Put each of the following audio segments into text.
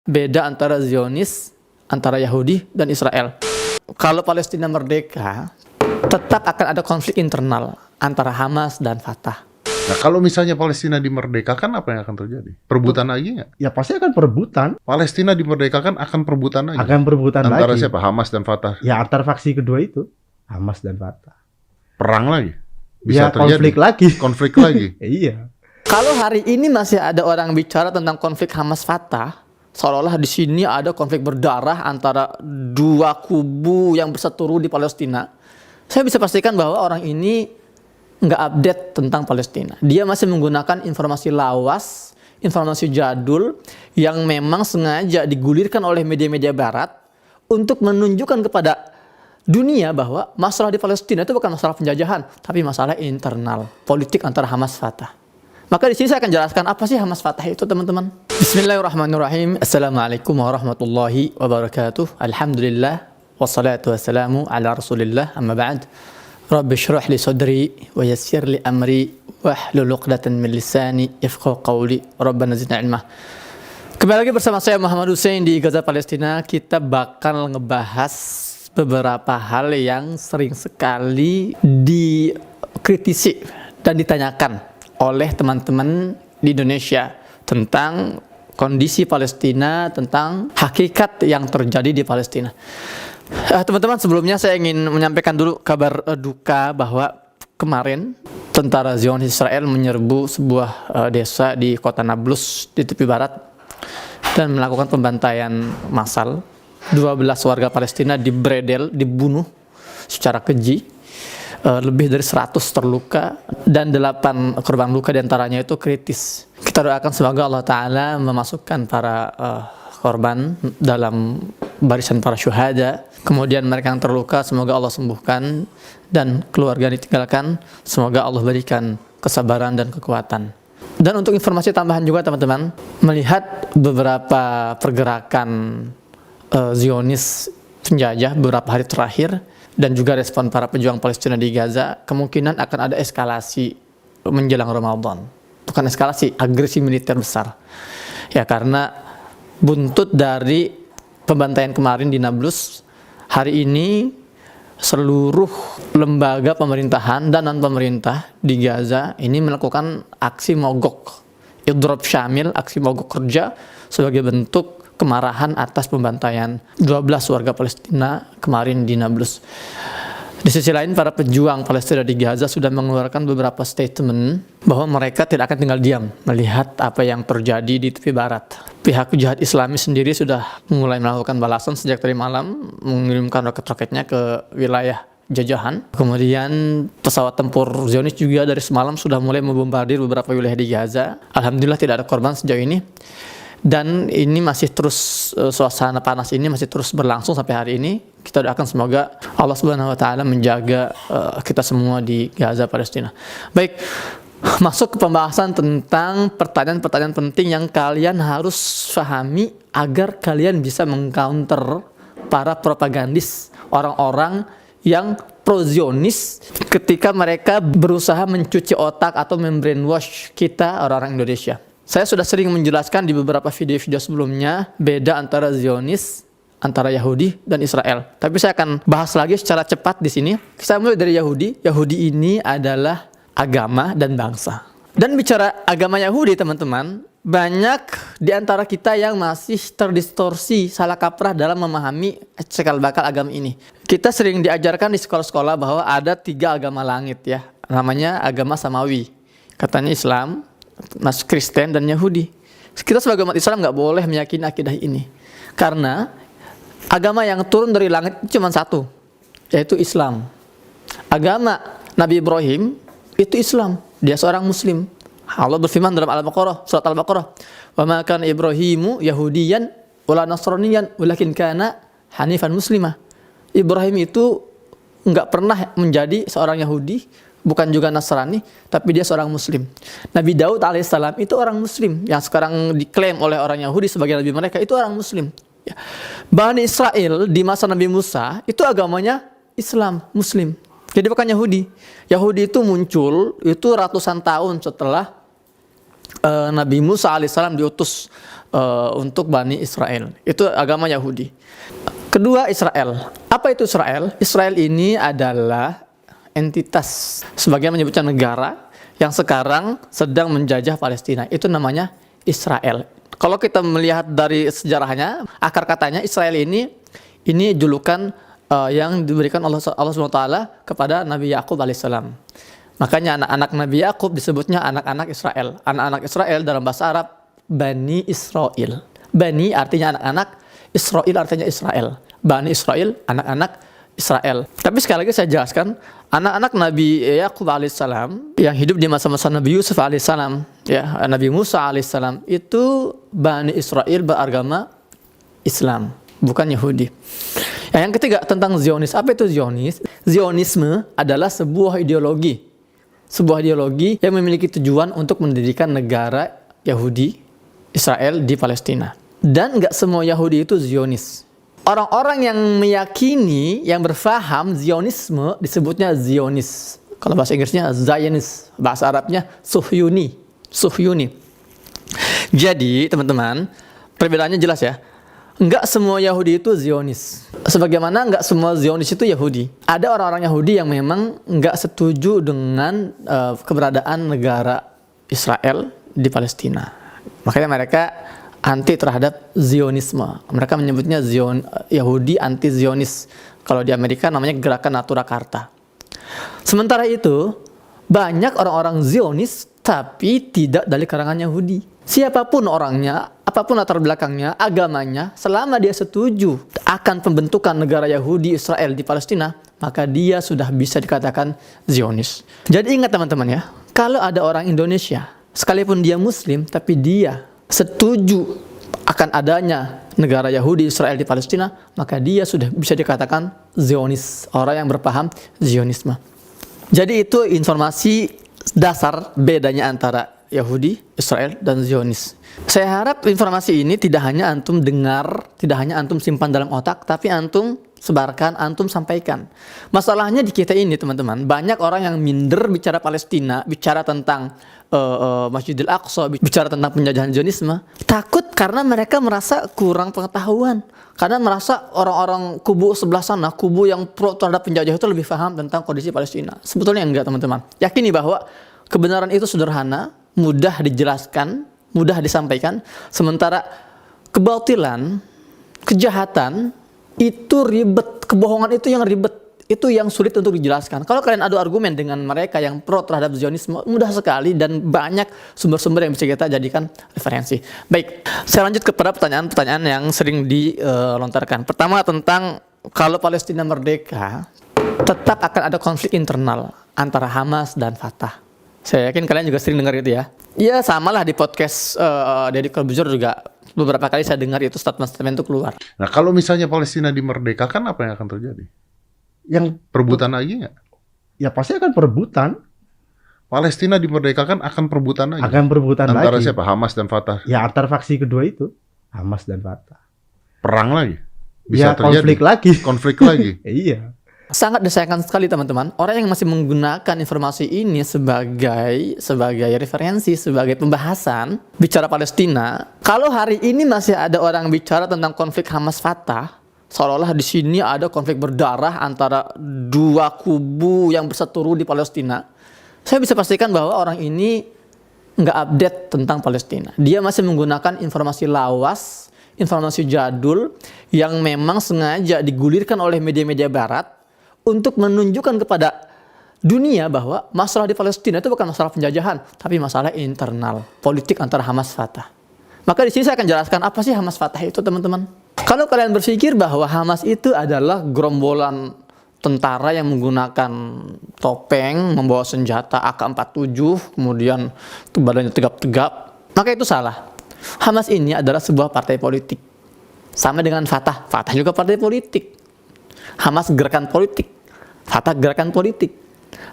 Beda antara Zionis, antara Yahudi dan Israel. Kalau Palestina merdeka, tetap akan ada konflik internal antara Hamas dan Fatah. Nah, kalau misalnya Palestina dimerdekakan, apa yang akan terjadi? Perebutan lagi nggak? Ya pasti akan perebutan. Palestina dimerdekakan akan perebutan lagi? Akan perebutan antara lagi. siapa? Hamas dan Fatah? Ya antar faksi kedua itu. Hamas dan Fatah. Perang lagi? Bisa Ya terjadi? konflik lagi. Konflik lagi? Iya. Kalau hari ini masih ada orang bicara tentang konflik Hamas-Fatah, seolah-olah di sini ada konflik berdarah antara dua kubu yang berseteru di Palestina. Saya bisa pastikan bahwa orang ini nggak update tentang Palestina. Dia masih menggunakan informasi lawas, informasi jadul yang memang sengaja digulirkan oleh media-media Barat untuk menunjukkan kepada dunia bahwa masalah di Palestina itu bukan masalah penjajahan, tapi masalah internal, politik antara Hamas Fatah. Maka di sini saya akan jelaskan apa sih Hamas Fatah itu, teman-teman. Bismillahirrahmanirrahim. Assalamualaikum warahmatullahi wabarakatuh. Alhamdulillah wassalatu wassalamu ala Rasulillah. Amma ba'd. Rabbi shrah li sadri wa yassir li amri wahlul 'uqdatam min lisani yafqahu qawli. Rabbana zidna ilma. Kembali lagi bersama saya Muhammad Hussein di Gaza Palestina. Kita bakal ngebahas beberapa hal yang sering sekali dikritisi dan ditanyakan oleh teman-teman di Indonesia tentang kondisi Palestina, tentang hakikat yang terjadi di Palestina. Teman-teman, sebelumnya saya ingin menyampaikan dulu kabar duka bahwa kemarin tentara Zionis Israel menyerbu sebuah desa di kota Nablus di tepi barat dan melakukan pembantaian massal. 12 warga Palestina dibredel, dibunuh secara keji. Lebih dari 100 terluka dan 8 korban luka diantaranya itu kritis. Kita doakan semoga Allah Ta'ala memasukkan para korban dalam barisan para syuhada. Kemudian mereka yang terluka semoga Allah sembuhkan, dan keluarga yang ditinggalkan semoga Allah berikan kesabaran dan kekuatan. Dan untuk informasi tambahan juga, teman-teman, melihat beberapa pergerakan Zionis penjajah beberapa hari terakhir dan juga respon para pejuang Palestina di Gaza, kemungkinan akan ada eskalasi menjelang Ramadan. Bukan eskalasi, agresi militer besar. Ya, karena buntut dari pembantaian kemarin di Nablus, hari ini seluruh lembaga pemerintahan dan non-pemerintah di Gaza ini melakukan aksi mogok, idrob syamil, aksi mogok kerja sebagai bentuk kemarahan atas pembantaian 12 warga Palestina kemarin di Nablus. Di sisi lain, para pejuang Palestina di Gaza sudah mengeluarkan beberapa statement bahwa mereka tidak akan tinggal diam melihat apa yang terjadi di tepi barat. Pihak jihad Islami sendiri sudah mulai melakukan balasan sejak tadi malam, mengirimkan roket-roketnya ke wilayah jajahan. Kemudian pesawat tempur Zionis juga dari semalam sudah mulai membombardir beberapa wilayah di Gaza. Alhamdulillah tidak ada korban sejauh ini. Dan ini masih terus, suasana panas ini masih terus berlangsung sampai hari ini. Kita doakan semoga Allah Subhanahu wa Ta'ala menjaga kita semua di Gaza Palestina. Baik, masuk ke pembahasan tentang pertanyaan-pertanyaan penting yang kalian harus pahami agar kalian bisa mengcounter para propagandis, orang-orang yang pro-Zionis ketika mereka berusaha mencuci otak atau membrainwash kita orang-orang Indonesia. Saya sudah sering menjelaskan di beberapa video-video sebelumnya beda antara Zionis, antara Yahudi dan Israel. Tapi saya akan bahas lagi secara cepat di sini. Kita mulai dari Yahudi. Yahudi ini adalah agama dan bangsa. Dan bicara agama Yahudi, teman-teman, banyak di antara kita yang masih terdistorsi, salah kaprah dalam memahami cikal bakal agama ini. Kita sering diajarkan di sekolah-sekolah bahwa ada 3 agama langit, ya. Namanya agama Samawi. Katanya Islam, masuk Kristen dan Yahudi. Kita sebagai umat Islam nggak boleh meyakini akidah ini, karena agama yang turun dari langit cuma satu, yaitu Islam. Agama Nabi Ibrahim itu Islam, dia seorang Muslim. Allah berfirman dalam Al-Baqarah, surat Al-Baqarah, "Wa ma kana Ibrahimu Yahudiyan wala Nasraniyan, walakin kana hanifan muslimah." Ibrahim itu nggak pernah menjadi seorang Yahudi, bukan juga Nasrani, tapi dia seorang Muslim. Nabi Daud alaihissalam itu orang Muslim, yang sekarang diklaim oleh orang Yahudi sebagai nabi mereka, itu orang Muslim. Ya. Bani Israel di masa Nabi Musa itu agamanya Islam, Muslim. Jadi bukan Yahudi. Yahudi itu muncul itu ratusan tahun setelah Nabi Musa alaihissalam diutus untuk Bani Israel. Itu agama Yahudi. Kedua, Israel. Apa itu Israel? Israel ini adalah entitas, sebagian menyebutnya negara yang sekarang sedang menjajah Palestina. Itu namanya Israel. Kalau kita melihat dari sejarahnya, akar katanya Israel ini julukan yang diberikan Allah SWT kepada Nabi Yakub alaihissalam. Makanya anak-anak Nabi Yakub disebutnya anak-anak Israel. Anak-anak Israel dalam bahasa Arab Bani Israel. Bani artinya anak-anak, Israel artinya Israel. Bani Israel, anak-anak Israel. Tapi sekali lagi saya jelaskan, anak-anak Nabi Yakub alaihissalam yang hidup di masa-masa Nabi Yusuf alaihissalam, ya, Nabi Musa alaihissalam, itu Bani Israel beragama Islam, bukan Yahudi. Yang ketiga, tentang Zionis. Apa itu Zionis? Zionisme adalah sebuah ideologi yang memiliki tujuan untuk mendirikan negara Yahudi Israel di Palestina. Dan nggak semua Yahudi itu Zionis. Orang-orang yang meyakini, yang berfaham Zionisme disebutnya Zionis. Kalau bahasa Inggrisnya Zionis, bahasa Arabnya Suhyuni. Jadi teman-teman, perbedaannya jelas ya. Enggak semua Yahudi itu Zionis. Sebagaimana enggak semua Zionis itu Yahudi. Ada orang-orang Yahudi yang memang enggak setuju dengan keberadaan negara Israel di Palestina. Makanya mereka anti terhadap Zionisme. Mereka menyebutnya Yahudi anti Zionis. Kalau di Amerika namanya Gerakan Natura Karta. Sementara itu, banyak orang-orang Zionis tapi tidak dari kalangan Yahudi. Siapapun orangnya, apapun latar belakangnya, agamanya, selama dia setuju akan pembentukan negara Yahudi Israel di Palestina, maka dia sudah bisa dikatakan Zionis. Jadi ingat teman-teman ya, kalau ada orang Indonesia, sekalipun dia Muslim, tapi dia setuju akan adanya negara Yahudi Israel di Palestina, maka dia sudah bisa dikatakan Zionis, orang yang berpaham Zionisme. Jadi itu informasi dasar bedanya antara Yahudi, Israel, dan Zionis. Saya harap informasi ini tidak hanya antum dengar, tidak hanya antum simpan dalam otak, tapi antum sebarkan, antum sampaikan. Masalahnya di kita ini teman-teman, banyak orang yang minder bicara Palestina, bicara tentang Masjidil Aqsa, bicara tentang penjajahan Zionisme, takut karena mereka merasa kurang pengetahuan. Karena merasa orang-orang kubu sebelah sana, kubu yang pro terhadap penjajah itu lebih paham tentang kondisi Palestina. Sebetulnya enggak teman-teman. Yakini bahwa kebenaran itu sederhana, mudah dijelaskan, mudah disampaikan. Sementara kebatilan, kejahatan itu ribet, kebohongan itu yang ribet, itu yang sulit untuk dijelaskan. Kalau kalian adu argumen dengan mereka yang pro terhadap Zionisme, mudah sekali dan banyak sumber-sumber yang bisa kita jadikan referensi. Baik, saya lanjut kepada pertanyaan-pertanyaan yang sering dilontarkan. Pertama tentang kalau Palestina merdeka, tetap akan ada konflik internal antara Hamas dan Fatah. Saya yakin kalian juga sering dengar itu ya. Ya samalah di podcast Deddy Corbuzier juga beberapa kali saya dengar itu statement-statement itu keluar. Nah kalau misalnya Palestina dimerdekakan, apa yang akan terjadi? Yang perebutan lagi nggak? Ya pasti akan perebutan. Palestina dimerdekakan akan perebutan lagi? Akan perebutan antara lagi. Siapa? Hamas dan Fatah? Ya antar faksi kedua itu. Hamas dan Fatah. Perang lagi? Bisa ya, terjadi? Konflik lagi? Iya. Sangat disayangkan sekali teman-teman, orang yang masih menggunakan informasi ini sebagai referensi, sebagai pembahasan bicara Palestina. Kalau hari ini masih ada orang bicara tentang konflik Hamas-Fatah, seolah-olah di sini ada konflik berdarah antara dua kubu yang berseteru di Palestina. Saya bisa pastikan bahwa orang ini nggak update tentang Palestina. Dia masih menggunakan informasi lawas, informasi jadul yang memang sengaja digulirkan oleh media-media Barat untuk menunjukkan kepada dunia bahwa masalah di Palestina itu bukan masalah penjajahan, tapi masalah internal, politik antara Hamas-Fatah. Maka di sini saya akan jelaskan apa sih Hamas-Fatah itu, teman-teman. Kalau kalian berpikir bahwa Hamas itu adalah gerombolan tentara yang menggunakan topeng, membawa senjata AK-47, kemudian badannya tegap-tegap, maka itu salah. Hamas ini adalah sebuah partai politik. Sama dengan Fatah. Fatah juga partai politik. Hamas gerakan politik, Fatah gerakan politik.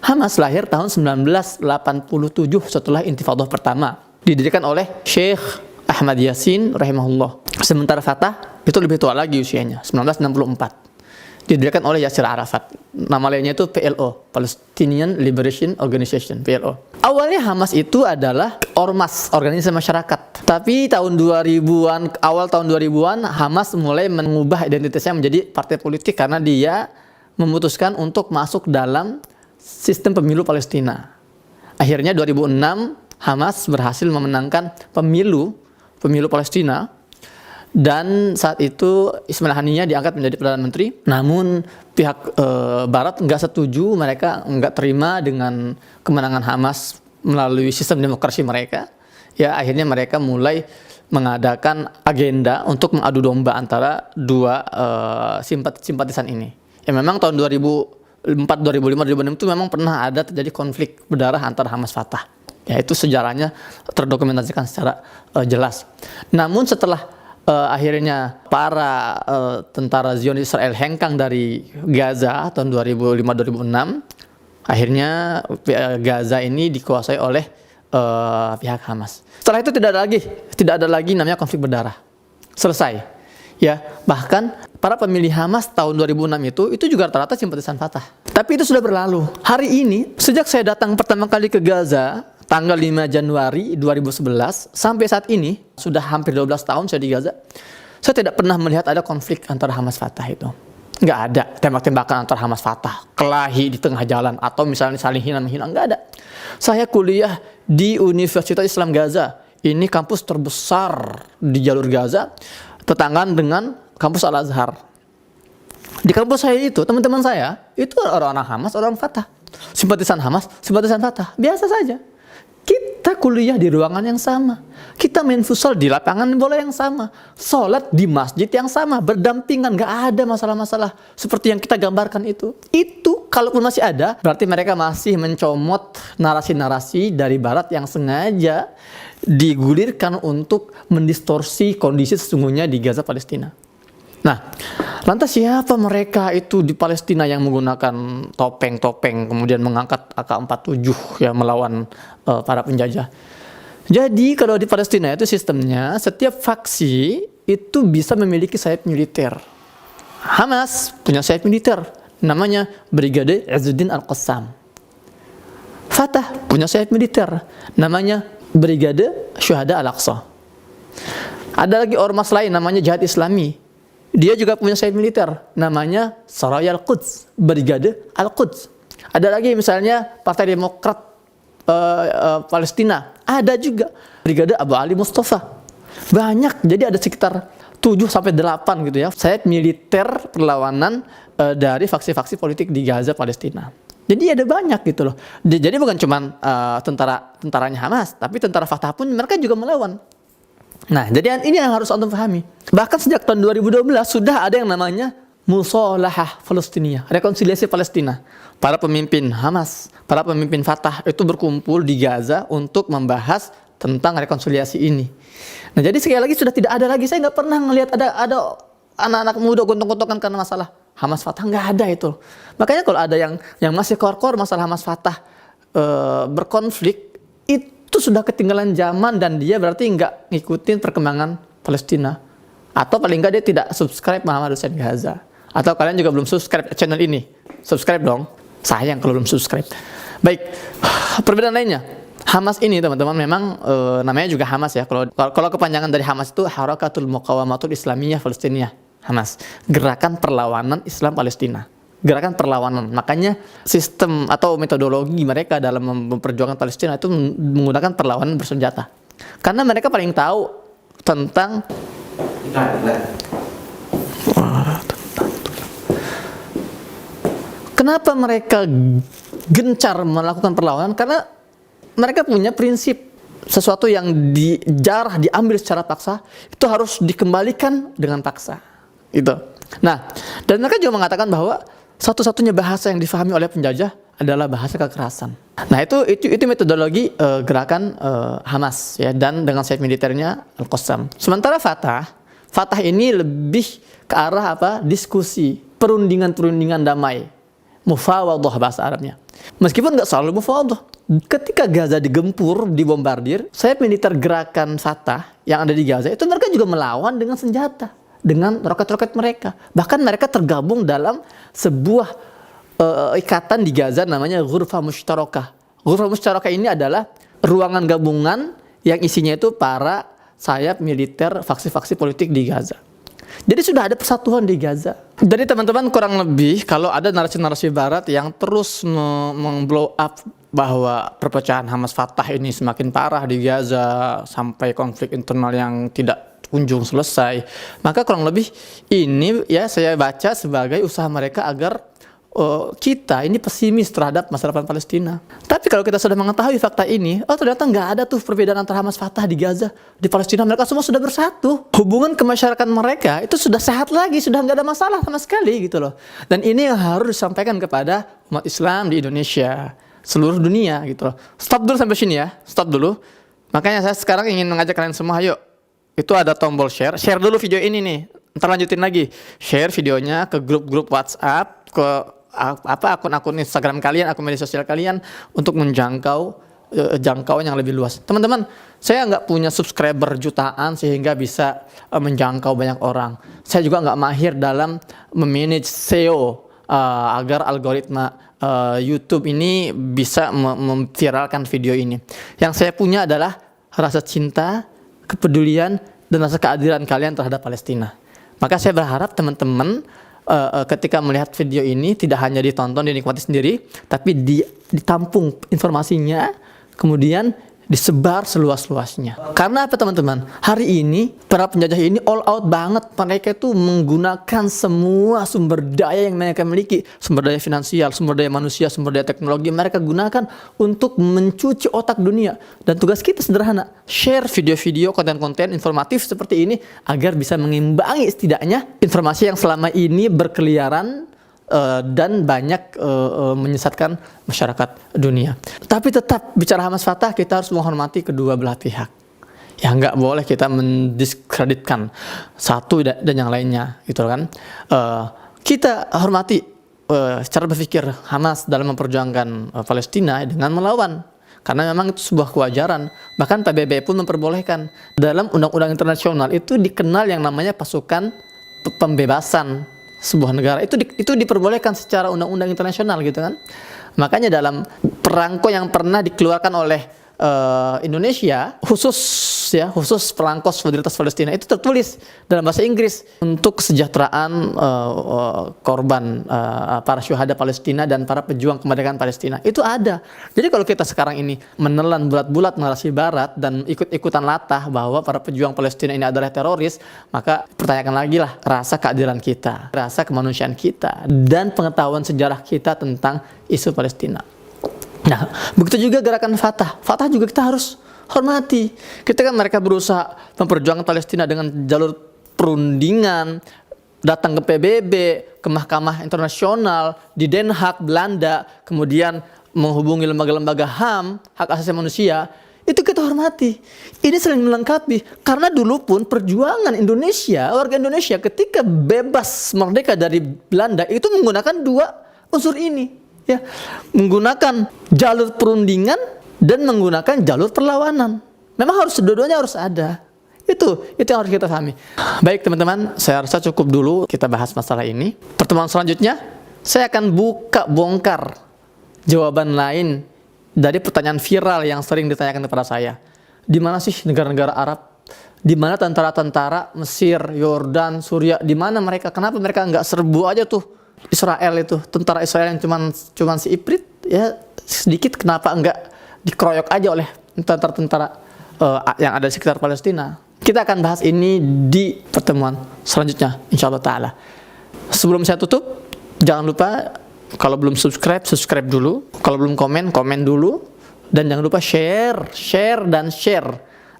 Hamas lahir tahun 1987 setelah Intifadah pertama, didirikan oleh Syekh Ahmad Yasin rahimahullah. Sementara Fatah itu lebih tua lagi usianya, 1964. didirikan oleh Yasser Arafat. Nama lainnya itu PLO, Palestinian Liberation Organization, PLO. Awalnya Hamas itu adalah ormas, organisasi masyarakat. Tapi tahun 2000-an, awal tahun 2000-an, Hamas mulai mengubah identitasnya menjadi partai politik karena dia memutuskan untuk masuk dalam sistem pemilu Palestina. Akhirnya 2006, Hamas berhasil memenangkan pemilu Palestina. Dan saat itu Ismail Haniyeh diangkat menjadi Perdana Menteri. Namun pihak Barat nggak setuju, mereka nggak terima dengan kemenangan Hamas melalui sistem demokrasi mereka. Ya akhirnya mereka mulai mengadakan agenda untuk mengadu domba antara dua simpatisan ini. Ya memang tahun 2004, 2005, 2006 itu memang pernah ada terjadi konflik berdarah antara Hamas Fatah. Ya itu sejarahnya terdokumentasikan secara jelas. Namun setelah akhirnya para tentara Zionis Israel hengkang dari Gaza tahun 2005-2006, akhirnya Gaza ini dikuasai oleh pihak Hamas. Setelah itu tidak ada lagi namanya konflik berdarah. Selesai. Ya, bahkan para pemilih Hamas tahun 2006 itu juga rata-rata simpatisan Fatah. Tapi itu sudah berlalu. Hari ini sejak saya datang pertama kali ke Gaza tanggal 5 Januari 2011 sampai saat ini sudah hampir 12 tahun saya di Gaza. Saya tidak pernah melihat ada konflik antara Hamas Fatah itu. Nggak ada tembak-tembakan antara Hamas Fatah, kelahi di tengah jalan atau misalnya saling hina-menghina, nggak ada. Saya kuliah di Universitas Islam Gaza. Ini kampus terbesar di jalur Gaza, tetanggaan dengan kampus Al-Azhar. Di kampus saya itu, teman-teman saya itu orang-orang Hamas, orang Fatah. Simpatisan Hamas, simpatisan Fatah. Biasa saja. Kita kuliah di ruangan yang sama. Kita main futsal di lapangan bola yang sama. Sholat di masjid yang sama. Berdampingan. Gak ada masalah-masalah seperti yang kita gambarkan itu. Itu kalaupun masih ada, berarti mereka masih mencomot narasi-narasi dari Barat yang sengaja digulirkan untuk mendistorsi kondisi sesungguhnya di Gaza, Palestina. Nah, lantas siapa mereka itu di Palestina yang menggunakan topeng-topeng kemudian mengangkat AK-47 ya melawan para penjajah? Jadi kalau di Palestina itu sistemnya setiap faksi itu bisa memiliki sayap militer. Hamas punya sayap militer namanya Brigade Izzuddin Al-Qassam. Fatah punya sayap militer namanya Brigade Syuhada Al-Aqsa. Ada lagi ormas lain namanya Jihad Islami. Dia juga punya sayap militer, namanya Saraya Al-Quds, Brigade Al-Quds. Ada lagi misalnya Partai Demokrat Palestina, ada juga Brigade Abu Ali Mustafa. Banyak, jadi ada sekitar 7-8 gitu ya, sayap militer perlawanan dari faksi-faksi politik di Gaza, Palestina. Jadi ada banyak gitu loh. Jadi bukan cuma tentaranya Hamas, tapi tentara Fatah pun mereka juga melawan. Nah, jadi ini yang harus antum pahami. Bahkan sejak tahun 2012 sudah ada yang namanya Musalahah Palestina, rekonsiliasi Palestina. Para pemimpin Hamas, para pemimpin Fatah itu berkumpul di Gaza untuk membahas tentang rekonsiliasi ini. Nah, jadi sekali lagi sudah tidak ada lagi. Saya nggak pernah melihat ada anak-anak muda gontok-gontokan karena masalah Hamas Fatah, nggak ada itu. Makanya kalau ada yang masih kor-kor masalah Hamas Fatah berkonflik, itu sudah ketinggalan zaman dan dia berarti nggak ngikutin perkembangan Palestina. Atau paling nggak dia tidak subscribe Muhammad Hussein Gaza. Atau kalian juga belum subscribe channel ini. Subscribe dong. Sayang kalau belum subscribe. Baik, perbedaan lainnya. Hamas ini teman-teman memang namanya juga Hamas ya. Kalau kepanjangan dari Hamas itu Harakatul Muqawamatul Islamiyah Palestina. Hamas, gerakan perlawanan Islam Palestina. Gerakan perlawanan. Makanya sistem atau metodologi mereka dalam memperjuangkan Palestina itu menggunakan perlawanan bersenjata. Karena mereka paling tahu tentang kenapa mereka gencar melakukan perlawanan, karena mereka punya prinsip sesuatu yang diambil secara paksa itu harus dikembalikan dengan paksa. Itu. Nah, dan mereka juga mengatakan bahwa satu-satunya bahasa yang difahami oleh penjajah adalah bahasa kekerasan. Nah, itu metodologi gerakan Hamas ya, dan dengan sayap militernya Al-Qassam. Sementara Fatah ini lebih ke arah diskusi, perundingan damai. Mufawadah bahasa Arabnya. Meskipun nggak selalu mufawadah. Ketika Gaza digempur, dibombardir, sayap militer gerakan Fatah yang ada di Gaza itu mereka juga melawan dengan senjata. dengan roket-roket mereka. Bahkan mereka tergabung dalam sebuah ikatan di Gaza namanya Ghurfah Mushtarakah. Ghurfah Mushtarakah ini adalah ruangan gabungan yang isinya itu para sayap militer faksi-faksi politik di Gaza. Jadi sudah ada persatuan di Gaza. Jadi teman-teman, kurang lebih kalau ada narasi-narasi barat yang terus memblow up bahwa perpecahan Hamas Fatah ini semakin parah di Gaza sampai konflik internal yang tidak kunjung selesai, maka kurang lebih ini ya saya baca sebagai usaha mereka agar kita ini pesimis terhadap masa depan Palestina. Tapi kalau kita sudah mengetahui fakta ini, ternyata nggak ada tuh perbedaan antara Hamas Fatah di Gaza, di Palestina mereka semua sudah bersatu. Hubungan kemasyarakatan mereka itu sudah sehat lagi, sudah nggak ada masalah sama sekali gitu loh. Dan ini yang harus disampaikan kepada umat Islam di Indonesia, seluruh dunia gitu loh. Stop dulu sampai sini ya, stop dulu. Makanya saya sekarang ingin mengajak kalian semua, ayo. Itu ada tombol share dulu video ini nih. Ntar lanjutin lagi, share videonya ke grup-grup WhatsApp, ke akun-akun Instagram kalian, akun media sosial kalian untuk menjangkau jangkauan yang lebih luas. Teman-teman, saya nggak punya subscriber jutaan sehingga bisa menjangkau banyak orang. Saya juga nggak mahir dalam memanage SEO agar algoritma YouTube ini bisa memviralkan video ini. Yang saya punya adalah rasa cinta, kepedulian, dan rasa keadilan kalian terhadap Palestina. Maka saya berharap teman-teman ketika melihat video ini tidak hanya ditonton, dinikmati sendiri, tapi ditampung informasinya, kemudian disebar seluas-luasnya. Karena apa teman-teman? Hari ini para penjajah ini all out banget. Mereka itu menggunakan semua sumber daya yang mereka miliki, sumber daya finansial, sumber daya manusia, sumber daya teknologi, mereka gunakan untuk mencuci otak dunia. Dan tugas kita sederhana, share video-video, konten-konten informatif seperti ini agar bisa mengimbangi setidaknya informasi yang selama ini berkeliaran dan banyak menyesatkan masyarakat dunia. Tapi tetap bicara Hamas Fatah, kita harus menghormati kedua belah pihak. Ya nggak boleh kita mendiskreditkan satu dan yang lainnya, gitu kan? Kita hormati cara berpikir Hamas dalam memperjuangkan Palestina dengan melawan. Karena memang itu sebuah kewajaran. Bahkan PBB pun memperbolehkan. Dalam undang-undang internasional itu dikenal yang namanya pasukan pembebasan sebuah negara, itu diperbolehkan secara undang-undang internasional gitu kan. Makanya dalam perangko yang pernah dikeluarkan oleh Indonesia khusus perangko solidaritas Palestina itu tertulis dalam bahasa Inggris untuk kesejahteraan korban para syuhada Palestina dan para pejuang kemerdekaan Palestina. Itu ada. Jadi kalau kita sekarang ini menelan bulat-bulat narasi barat dan ikut-ikutan latah bahwa para pejuang Palestina ini adalah teroris, maka pertanyakan lagi lah rasa keadilan kita, rasa kemanusiaan kita, dan pengetahuan sejarah kita tentang isu Palestina. Nah, begitu juga gerakan Fatah. Fatah juga kita harus hormati. Ketika mereka berusaha memperjuangkan Palestina dengan jalur perundingan, datang ke PBB, ke Mahkamah Internasional, di Den Haag, Belanda, kemudian menghubungi lembaga-lembaga HAM, hak asasi manusia, itu kita hormati. Ini saling melengkapi. Karena dulu pun perjuangan Indonesia, warga Indonesia ketika bebas merdeka dari Belanda itu menggunakan dua unsur ini. Ya, menggunakan jalur perundingan dan menggunakan jalur perlawanan. Memang harus dua-duanya harus ada. Itu yang harus kita pahami. Baik teman-teman, saya rasa cukup dulu kita bahas masalah ini. Pertemuan selanjutnya saya akan bongkar jawaban lain dari pertanyaan viral yang sering ditanyakan kepada saya. Di mana sih negara-negara Arab? Di mana tentara-tentara Mesir, Yordan, Suriah? Di mana mereka? Kenapa mereka nggak serbu aja tuh Israel itu, tentara Israel yang cuman si Iprit ya sedikit, kenapa enggak dikeroyok aja oleh tentara-tentara yang ada di sekitar Palestina? Kita akan bahas ini di pertemuan selanjutnya insyaallah taala. Sebelum saya tutup, jangan lupa kalau belum subscribe dulu, kalau belum komen dulu, dan jangan lupa share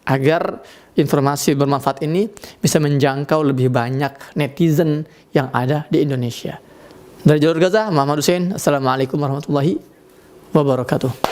agar informasi bermanfaat ini bisa menjangkau lebih banyak netizen yang ada di Indonesia. Dari Jalur Gaza, Muhammad Hussein. Assalamualaikum warahmatullahi wabarakatuh.